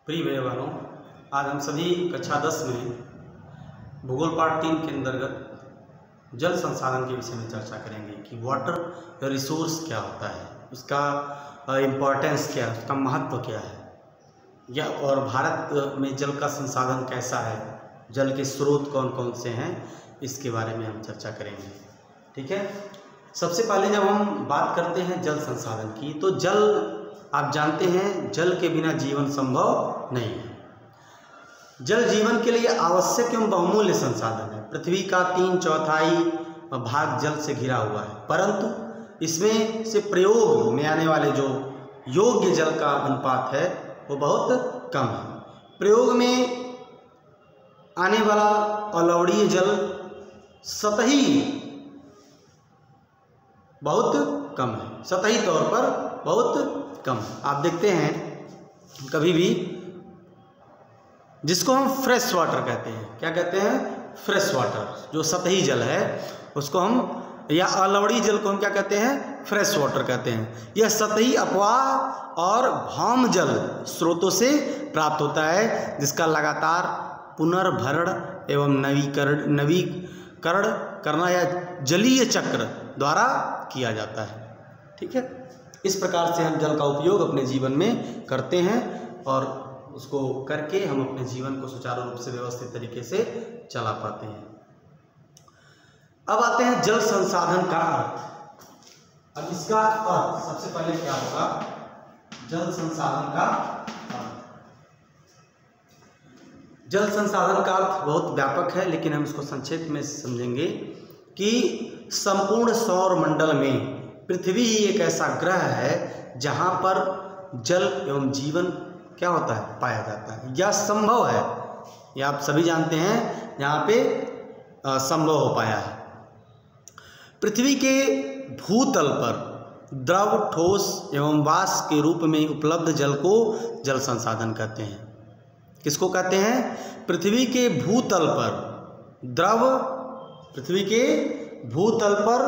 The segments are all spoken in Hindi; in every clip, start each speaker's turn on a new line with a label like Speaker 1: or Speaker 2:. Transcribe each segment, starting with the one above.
Speaker 1: प्रिय भाई बहनों, आज हम सभी कक्षा 10 में भूगोल पाठ 3 के अंतर्गत जल संसाधन के विषय में चर्चा करेंगे कि वाटर रिसोर्स क्या होता है, उसका इम्पोर्टेंस क्या है, उसका महत्व क्या है, या और भारत में जल का संसाधन कैसा है, जल के स्रोत कौन कौन से हैं, इसके बारे में हम चर्चा करेंगे। ठीक है। सबसे पहले जब हम बात करते हैं जल संसाधन की, तो जल आप जानते हैं जल के बिना जीवन संभव नहीं है। जल जीवन के लिए आवश्यक एवं बहुमूल्य संसाधन है। पृथ्वी का 3/4 भाग जल से घिरा हुआ है, परंतु इसमें से प्रयोग में आने वाले जो योग्य जल का अनुपात है वो बहुत कम है। प्रयोग में आने वाला अलवणीय जल सतही बहुत कम है, सतही तौर पर बहुत कम। आप देखते हैं कभी भी जिसको हम फ्रेश वाटर कहते हैं, क्या कहते हैं, फ्रेश वाटर, जो सतही जल है उसको हम, या अलवणीय जल को हम क्या कहते हैं, फ्रेश वाटर कहते हैं। यह सतही अपवाह और भौम जल स्रोतों से प्राप्त होता है, जिसका लगातार पुनर्भरण एवं नवीकरण करना या जलीय चक्र द्वारा किया जाता है। ठीक है। इस प्रकार से हम जल का उपयोग अपने जीवन में करते हैं और उसको करके हम अपने जीवन को सुचारू रूप से व्यवस्थित तरीके से चला पाते हैं। अब आते हैं जल संसाधन का अर्थ। अब इसका अर्थ सबसे पहले क्या होगा, जल संसाधन का अर्थ। जल संसाधन का अर्थ बहुत व्यापक है, लेकिन हम इसको संक्षेप में समझेंगे कि संपूर्ण सौर मंडल में पृथ्वी ही एक ऐसा ग्रह है जहां पर जल एवं जीवन क्या होता है, पाया जाता है, यह संभव है। यह आप सभी जानते हैं, जहां पे संभव हो पाया है। पृथ्वी के भूतल पर द्रव, ठोस एवं वाष्प के रूप में उपलब्ध जल को जल संसाधन कहते हैं। किसको कहते हैं? पृथ्वी के भूतल पर द्रव, पृथ्वी के भूतल पर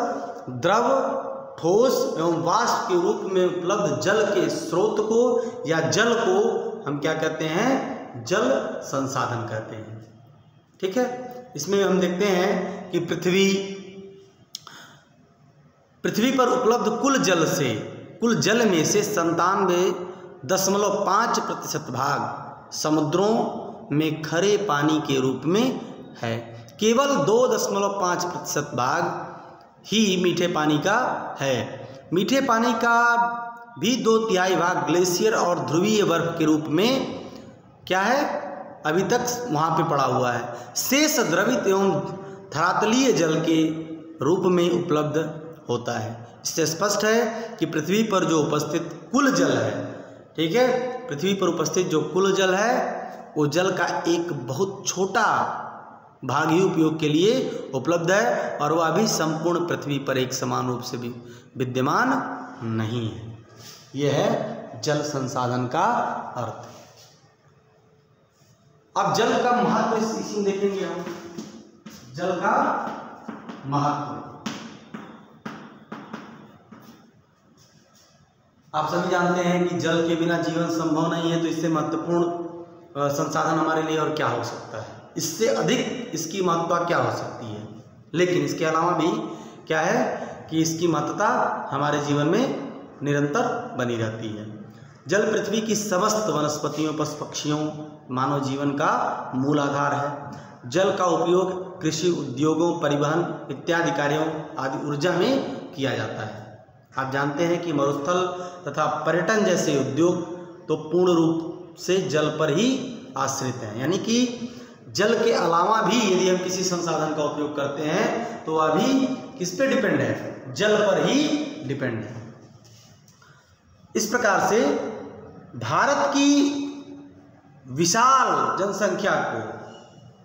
Speaker 1: द्रव, ठोस एवं वाष्प के रूप में उपलब्ध जल के स्रोत को या जल को हम क्या कहते हैं, जल संसाधन कहते हैं। ठीक है। इसमें हम देखते हैं कि पृथ्वी पर उपलब्ध कुल जल में से 97.5% भाग समुद्रों में खरे पानी के रूप में है। केवल 2.5% भाग ही मीठे पानी का है। मीठे पानी का भी 2/3 भाग ग्लेशियर और ध्रुवीय बर्फ के रूप में क्या है, अभी तक वहाँ पे पड़ा हुआ है। शेष द्रवित एवं धरातलीय जल के रूप में उपलब्ध होता है। इससे स्पष्ट है कि पृथ्वी पर जो उपस्थित कुल जल है, ठीक है, पृथ्वी पर उपस्थित जो कुल जल है वो जल का एक बहुत छोटा भाग ही उपयोग के लिए उपलब्ध है, और वह अभी संपूर्ण पृथ्वी पर एक समान रूप से भी विद्यमान नहीं है। यह है जल संसाधन का अर्थ। अब जल का महत्व इसी में देखेंगे हम। जल का महत्व आप सभी जानते हैं कि जल के बिना जीवन संभव नहीं है, तो इससे महत्वपूर्ण संसाधन हमारे लिए और क्या हो सकता है, इससे अधिक इसकी महत्ता क्या हो सकती है। लेकिन इसके अलावा भी क्या है कि इसकी महत्ता हमारे जीवन में निरंतर बनी रहती है। जल पृथ्वी की समस्त वनस्पतियों, पशु पक्षियों, मानव जीवन का मूल आधार है। जल का उपयोग कृषि, उद्योगों, परिवहन इत्यादि कार्यों आदि ऊर्जा में किया जाता है। आप जानते हैं कि मरुस्थल तथा पर्यटन जैसे उद्योग तो पूर्ण रूप से जल पर ही आश्रित हैं, यानी कि जल के अलावा भी यदि हम किसी संसाधन का उपयोग करते हैं तो वह भी किस पे डिपेंड है, जल पर ही डिपेंड है। इस प्रकार से भारत की विशाल जनसंख्या को,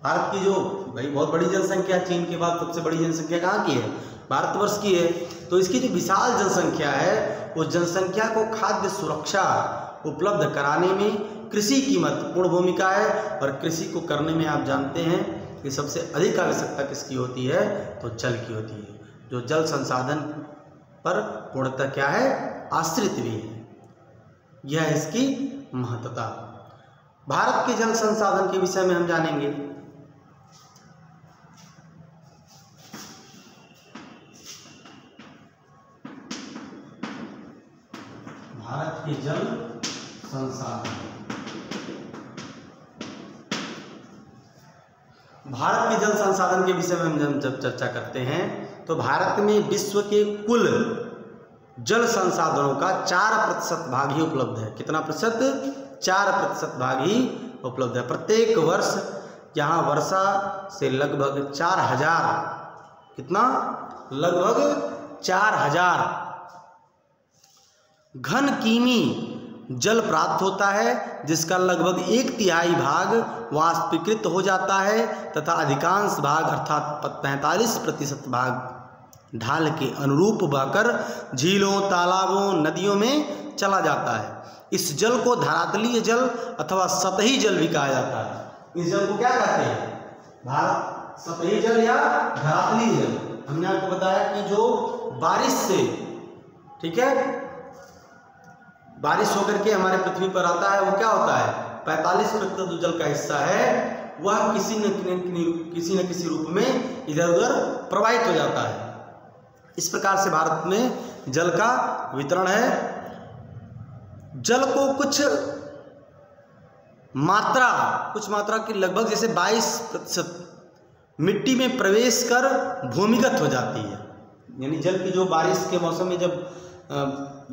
Speaker 1: भारत की जो भाई बहुत बड़ी जनसंख्या, चीन के बाद सबसे बड़ी जनसंख्या कहाँ की है, भारतवर्ष की है, तो इसकी जो विशाल जनसंख्या है उस जनसंख्या को खाद्य सुरक्षा उपलब्ध कराने में कृषि की महत्वपूर्ण भूमिका है। और कृषि को करने में आप जानते हैं कि सबसे अधिक आवश्यकता किसकी होती है, तो जल की होती है, जो जल संसाधन पर पूर्णतः क्या है, आश्रित भी है। यह इसकी महत्ता। भारत के जल संसाधन के विषय में हम जानेंगे। भारत के जल संसाधन, भारत के जल संसाधन के विषय में हम जब चर्चा करते हैं तो भारत में विश्व के कुल जल संसाधनों का 4% भाग ही उपलब्ध है। कितना प्रतिशत? 4% भाग ही उपलब्ध है। प्रत्येक वर्ष यहाँ वर्षा से लगभग 4000, कितना? लगभग 4000 घन किमी जल प्राप्त होता है, जिसका लगभग 1/3 भाग वाष्पीकृत हो जाता है तथा अधिकांश भाग अर्थात 45% भाग ढाल के अनुरूप बहकर झीलों, तालाबों, नदियों में चला जाता है। इस जल को धरातलीय जल अथवा सतही जल भी कहा जाता है। इस जल को क्या कहते हैं? भारत सतही जल या धरातलीय जल। हमने आपको बताया कि जो बारिश से, ठीक है, बारिश होकर के हमारे पृथ्वी पर आता है, वो क्या होता है? 45% जो जल का हिस्सा है वह किसी न किसी रूप में इधर उधर प्रवाहित हो जाता है। इस प्रकार से भारत में जल का वितरण है। जल को कुछ मात्रा की लगभग जैसे 22% मिट्टी में प्रवेश कर भूमिगत हो जाती है। यानी जल की जो बारिश के मौसम में जब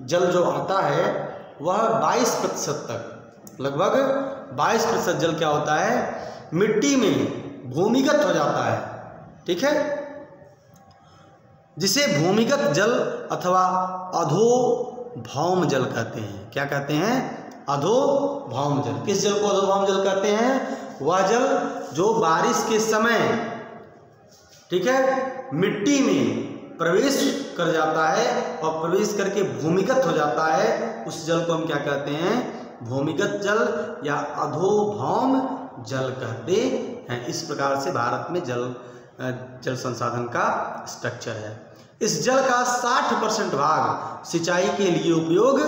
Speaker 1: जल जो आता है वह 22% तक, लगभग 22% जल क्या होता है? मिट्टी में भूमिगत हो जाता है। ठीक है, जिसे भूमिगत जल अथवा अधोभौम जल कहते हैं। क्या कहते हैं? अधोभौम जल। किस जल को अधोभौम जल कहते हैं? वह जल जो बारिश के समय, ठीक है, मिट्टी में प्रवेश कर जाता है और प्रवेश करके भूमिगत हो जाता है, उस जल को हम क्या कहते हैं? भूमिगत जल या अधोभौम जल कहते हैं। इस प्रकार से भारत में जल संसाधन का स्ट्रक्चर है। इस जल का 60% भाग सिंचाई के लिए उपयोग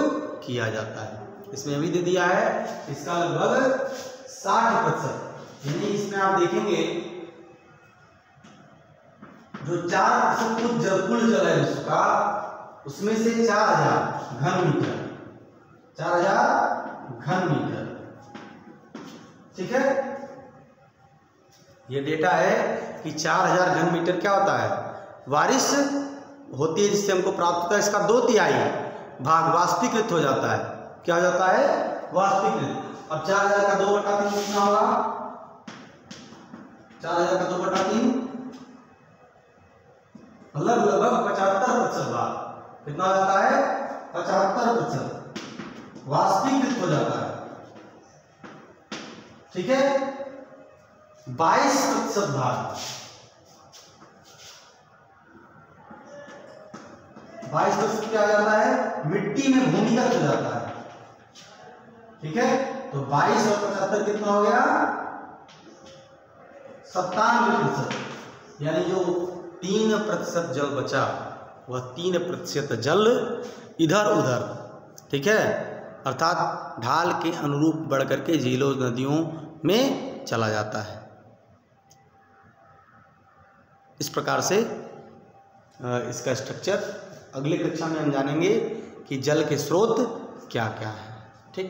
Speaker 1: किया जाता है। इसमें अभी दे दिया है इसका लगभग 60%। यानी इसमें आप देखेंगे जो 4% कुल जल है विश्व का, उसमें से 4000 घन मीटर, 4000 घन मीटर, ठीक है। ये डेटा है कि 4000 घन मीटर क्या होता है? बारिश होती है जिससे हमको प्राप्त होता है। इसका 2/3 भाग वाष्पीकृत हो जाता है। क्या हो जाता है? वाष्पीकृत। अब 4000 का 2/3 कितना होगा? 4000 का 2/3 मतलब लगभग 75% भाग कितना हो जाता है? 75% वाष्पीकृत हो जाता है। ठीक है, 22% भाग, 22% क्या हो जाता है? मिट्टी में भूमिगत हो जाता है। ठीक है, तो 22 और 75 कितना हो गया? 97%। यानी जो 3% जल बचा वह 3% जल इधर उधर, ठीक है, अर्थात ढाल के अनुरूप बढ़ करके झीलों, नदियों में चला जाता है। इस प्रकार से इसका स्ट्रक्चर अगले कक्षा में हम जानेंगे कि जल के स्रोत क्या क्या है। ठीक।